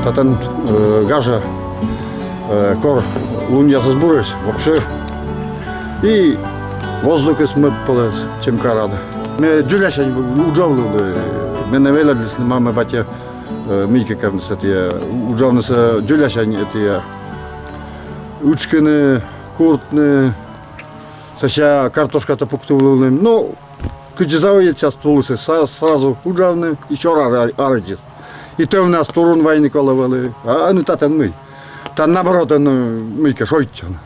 Татын гажа кор лунья созбурыш вообще. И воздух смыт полез, чем карада. Мы джуляшань уджавлы, мы навелались, мама батя мийка карныс эти уджавнысы джуляшань эти учкины, куртны, сася картошка-то пуктувлы. Ну, кыджизавые часто тулысы сразу уджавны, еще арадис. И то у нас турун войны коловали, а ну татан мы. Там наоборот, мийка шойчан,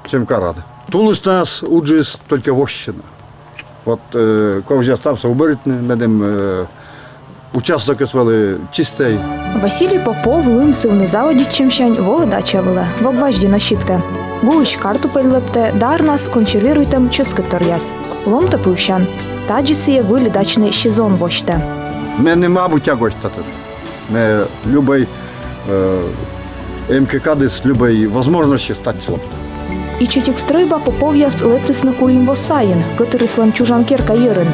чем карада. Тулус нас уджис только вощина. Вот ковжа стався уборитне, медем участок свали чистий. Василій Попов лимсив на заводі чимщань володача веле, в обважді на щіпте. Гулич картопель лепте, дар нас консервіруйтем чоски тор'яс. Ломте пивщан, таджісіє вилідачний щезон вощте. Ми не мабуть якось тати. Ми любий МКК десь любий можливості стати слабким. І читік стройба Попов'яс лептиснику їм восаїн, китирислам чужанкірка єрин.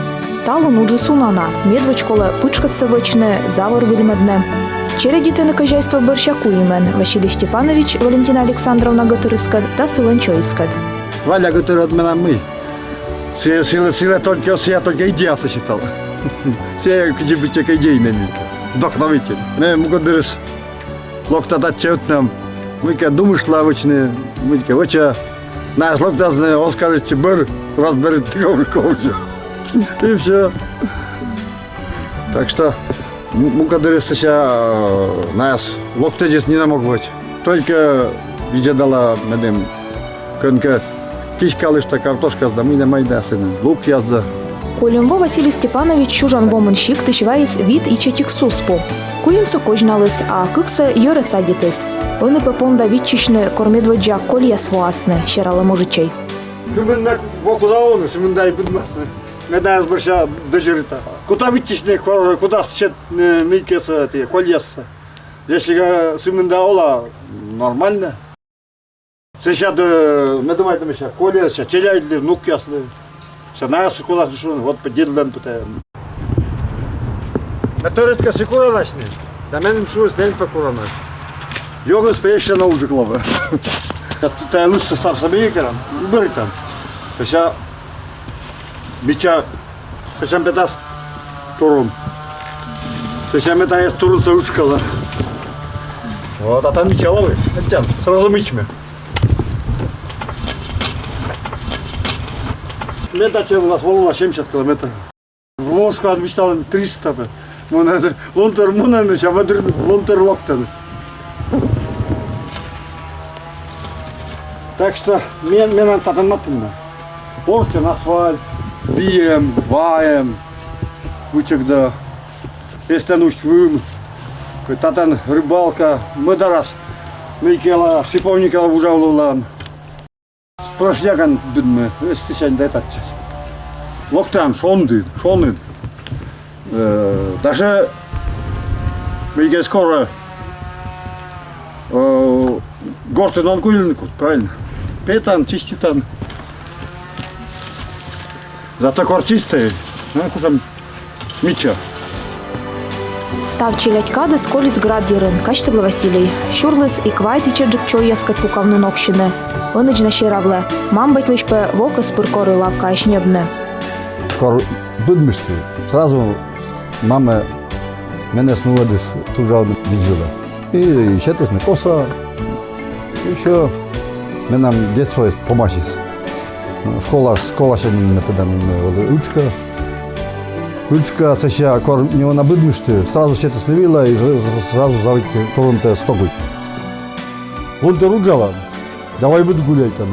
Талон уджи сунана, медвочколе пичка севичне, завор вільмедне. Чередітине хазяйство борщаку імен Василій Степанович, Валентина Олександровна Гатирискад та Силен Чойскад. Валя, который от меня мы. Сила только идея сосчитала. Все где-бы только идейными. Вдохновитель. Мы мугадырыс. Локта дать чают нам. Мы думаешь лавочные. Мы воча. Наш локта знает, он скажет, чебыр, разберет такого ковча. И все. Так что мугадырыс сейчас нас локта здесь не мог быть. Только видя дала медем конка. Кишка лишта картошка зда, ми не майдасини, лук язда. Колюмво Василій Степанович чужан воменщик тишиваєс від і читік суспу. Куїм сокожналис, а киксе йоре садітис. Вони пепонда відчишне кормідводжа коліяс власне, щирала мужичей. Ми на боку заони, ми дай підмасне. Ми дай зборща дожирита. Куда відчишне, куда ще мійкеса, коліяса. Якщо симінда ола, нормально. Сейчас мы думаем, там сейчас коля, сейчас челяйли, внук ясли. Сейчас нас куда шо, вот поделаем пытаем. Моторитка секура начни. Да менем шо стень покурана. Йога спеще на уже клова. Та лучше став собі керам, бери там. Сейчас бича, сейчас пятас турун. Сейчас мы та турун заучкала. Вот, а там бича ловы. Сразу мичме. Метача у нас волна 70 километров. В Москву мечтал 300. Лунтер мунан, а лунтер локтан. Так что мен татан матында. Орчен асфальт, бием, ваем, вычегда, эстенуш вым, татан рыбалка, мы дарас, мы кела, шиповникала ужавлулан. Сплошняган дүнме, өстішен дайтатча. Локтан, шонды. Даже мы скоро гортен он кулинку, правильно? Петан, чиститан. Зато кор чистый, кусам мича. Став челядька дес коліс град єрин, качтебла Василій. Щурлис і квайтича джикчо яскат пукавну нокщине. Онич на щиравле. Мам бать лишпе вока спиркори лавка ешнєбне. Кор будмішти. Сразу мама мене снова десь тужав віджила. І ще тисне коса. І все. Ми нам дитство помашись. Школа ще не тоді не учка. Учка, це ще кор не на будмішти. Сразу ще тисне віла і сразу заводити толонте стокуй. Лунте руджала. Давай буду гулять там.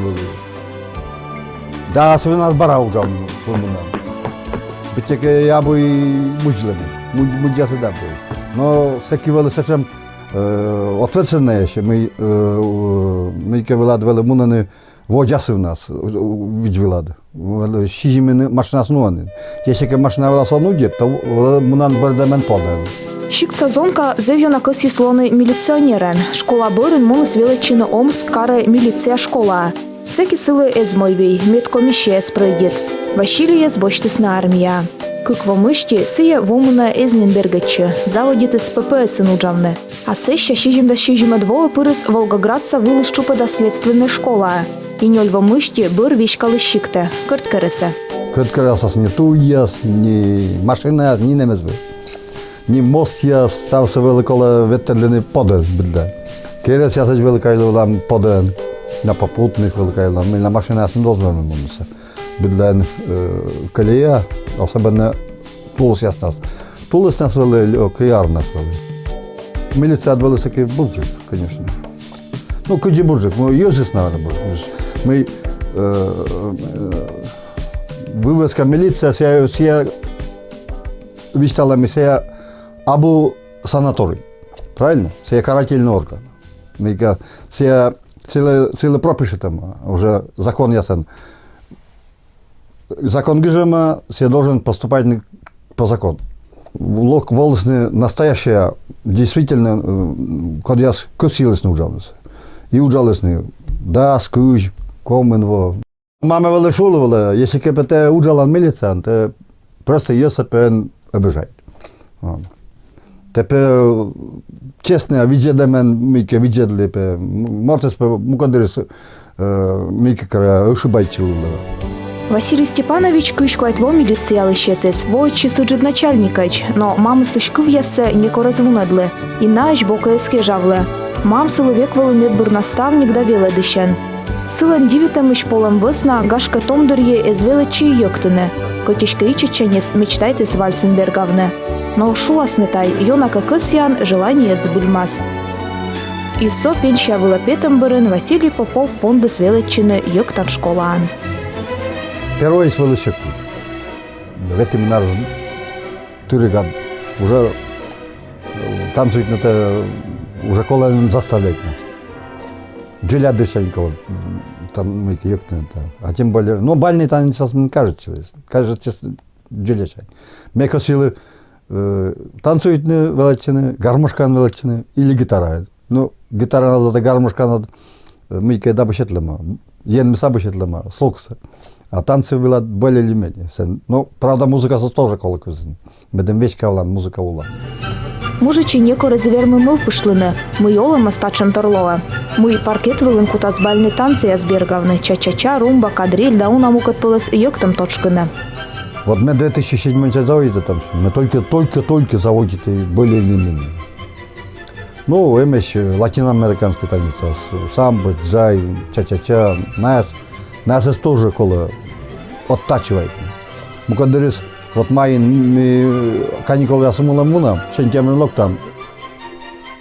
Да, особенно нас бара ужал. Битяке я бы муджлен, мудья сюда бы. Но всякие вели совсем ответственные еще. Мы виладвали мунаны воджаси в нас відвілад. Шіжіми машина снуани. Якщо машина вела сонуді, то мунан бердамен подав. Щикца зонка зев'ю на кисі слони міліціонерен. Школа Борин мунис величина Омск каре міліція школа. Секі сили езмойвій, медкоміще сприйдіт. Василіє збочтисна армія. Киквомишті сиє вомуна Езненбергечче, заводіти з ППС нуджавне. А се ще 62 пирис Волгоградца вилищупеда слідственна школа. І ньольвомишті бир вішкали щикте, кирткересе. Кырткырасас не туяс, ни машина, ни немезбе. Ни мост яс, цавсе великоле ветерлини поден буде. Керес ясач великайлам поден, на попутних великайлам, ми на машина ясен дозволимо мунуся. Буде колія, особенно Тулус яс нас. Тулус нас вели, Кияр нас вели. Милиция отвели всякий буржик, конечно. Ну, куди буржик, юзис, наверное, буржик. Мы вывозка милиция, все вичтала миссия абу санаторий, правильно? Все карательный орган. Все ціле пропише там, уже закон ясен. Закон гижема, все должен поступать по закону. Волосны настоящая, действительно, когда я косилась на ужалась. И ужалась на да, скуж, комен, Мама вели шулувала, якщо КПТ уджала міліція, то просто її сапен обижають. Тепер чесно, віджедамен, міке віджедли, мортес, мукадирис, міке кара, ошибайчили. Василий Степанович кышкуайтво милиция лыщетес, воичи сыджит начальникач, но мамы слышкыв яссе неко развунедлы, и наш бока эске жавлы. Мам сылывек волымет наставник да веле дыщен. Сылан дивитам иш полам весна гашка томдырье эзвелечи йоктыны, котишка ичеченес мечтайтес Вальсенбергавны. Но шуласнытай, йонака кысян желание цбульмас. Исо пенща вылапетом бырын Василий Попов пондыс велечины йоктан школаан. Первый из величек. В этом нас 4 года. Уже танцуют на это, уже кола не заставляет нас. Джиля дышанько, там мы кьёктен, а тем более, ну бальный танец не кажется джилячай. Меко силы танцуют на величины, гармошка на величины или гитара. Ну гитара надо, гармошка надо, мы когда башетлема, ен мы сабашетлема, слокса. А танцы были более или менее. Ну, правда, музыка тоже колокузна. Медем вещь кавлан, музыка у нас. Мужичі неко резервми ми впишлини, ми йолем остачем торлова. Ми паркет вилинку та збальні танці азбергавни, ча-ча-ча, румба, кадриль, да унам укатпилась йоктам точкини. Вот мы 2007 году заводили там, мы только заводили более или менее. Ну, имеешь латиноамериканский танец, самбо, джай, ча-ча-ча, нас тоже коло оттачивает. Мукадырис, вот мои каникулы я саму муна, сентябрь лок там,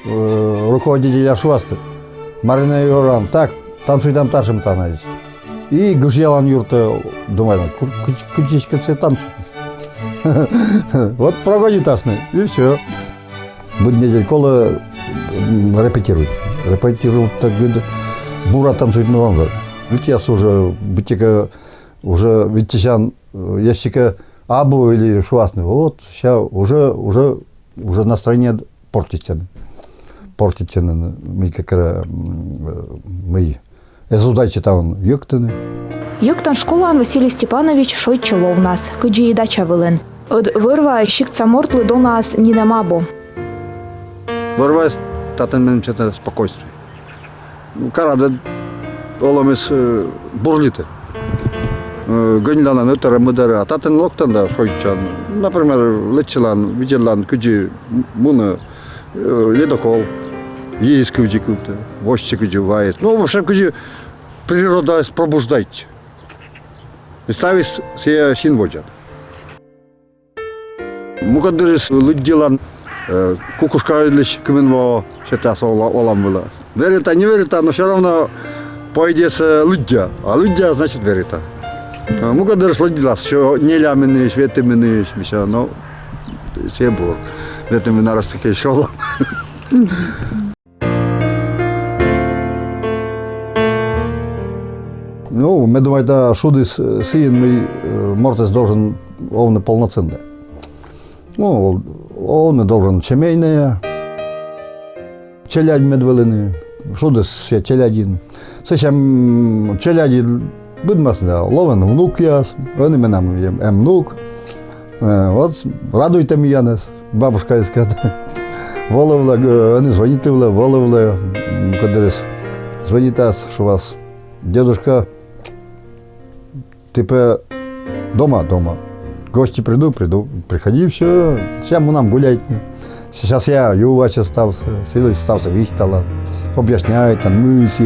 руководитель Ашвасты, Марина Йоран, так, танцуй там ташем танец. И Гужьялан Юрта, думаю, кучечка все танцует. Вот проводит тасны, и все. Будет неделю кола репетирует. Репетирует, так говорит, бура танцует на лангар. Ведь я уже, бытика, уже, ведь сейчас, если абу или шуасный, вот, сейчас уже настроение портится. Портится, мы как мы. Ezudajcie там йоктини. Йоктан школаан Василий Степанович шойчело в нас, кыджи и дача вылен. Од вырва щикца мортлы до нас не намабо. Вырваясь, татен мен чета спокойствие. Карада оламес бурлиты. Гönlana ötere müdere, а татен локтан да шойчан. Например, лечелан, виделан, кыджи муна ледокол. Есть куди купта, вощи куди вает. Ну, вообще куди природа пробуждает. И ставить все синводжа. Мукадырис людилан кукушка лишь кменво сейчас олам была. Верита, не верита, но все равно по идее людя, а людя значит верита. Мукадырис людила, что не лямены, ветемены, все, но все было. Ветемена раз таки шел. Ну, мы думаем, да, шудис сиен, мы мортес должен овны полноценный. Ну, он должен семейные, челядь медвелины, шудис все челядин. Сейчас челяди будем да, ловен внук яс, он именам внук. От радуйте мене, бабушка сказала. Воловле, вони дзвонити, воловле, кудись. Дзвоните, що у вас дедушка, типа, дома. Гости приду, приходи, все, всем нам гулять. Сейчас я ювач остався, силой стався віchtala, об'ясняють, там, ми всі,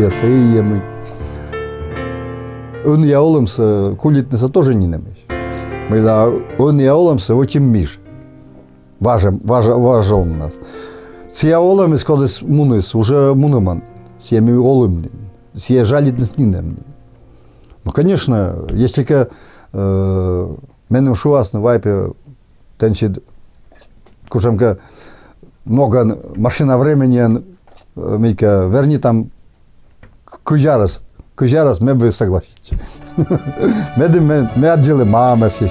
ми. Он я олемся, кулитница тоже не намеч. Мы да, он я олемся, очень миш. Важил нас. Сия олемис, кодес мунис, уже мунеман. Сия ми олемни, сия жалит нас не намни. Ну, конечно, если ка мене шуас на вайпе, тенчит, кушамка, много машина времени, мейка, верни там, куjarас, ми би согласитесь. Ми отділи мамес ще,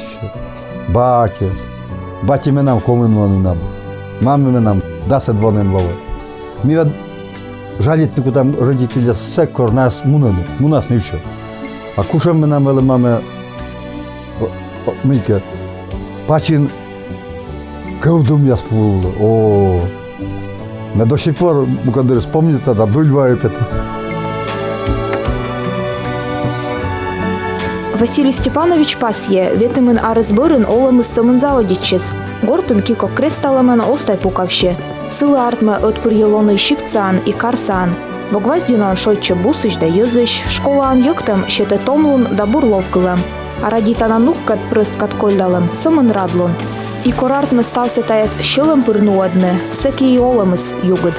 бакес, баті ми нам комен вони нам, мами ми нам 10 вонен вове. Ми жалітнику там родителя секор нас мунас не вчо. А кушам ми нам вели мами, мийка, пачин ковдум я спувало, о. Ми до сих пор, коли вспомните, да дульва і п'ята. Василий Степанович пасье, ветемен арес бырын олым ысымын заводичес. Гортын кико кресталамен остай пукавще. Сылы артмы өтпір елоны шикцаан и карсаан. Вогваздинон шойче бусыч да езыш, школаан йыктым шете томлун да бурловкылым. А радитана нуккат прыст каткольдалым, сымын радлун. И корартмы стався таяс шылым пырну одне, секи и олымыс югыд.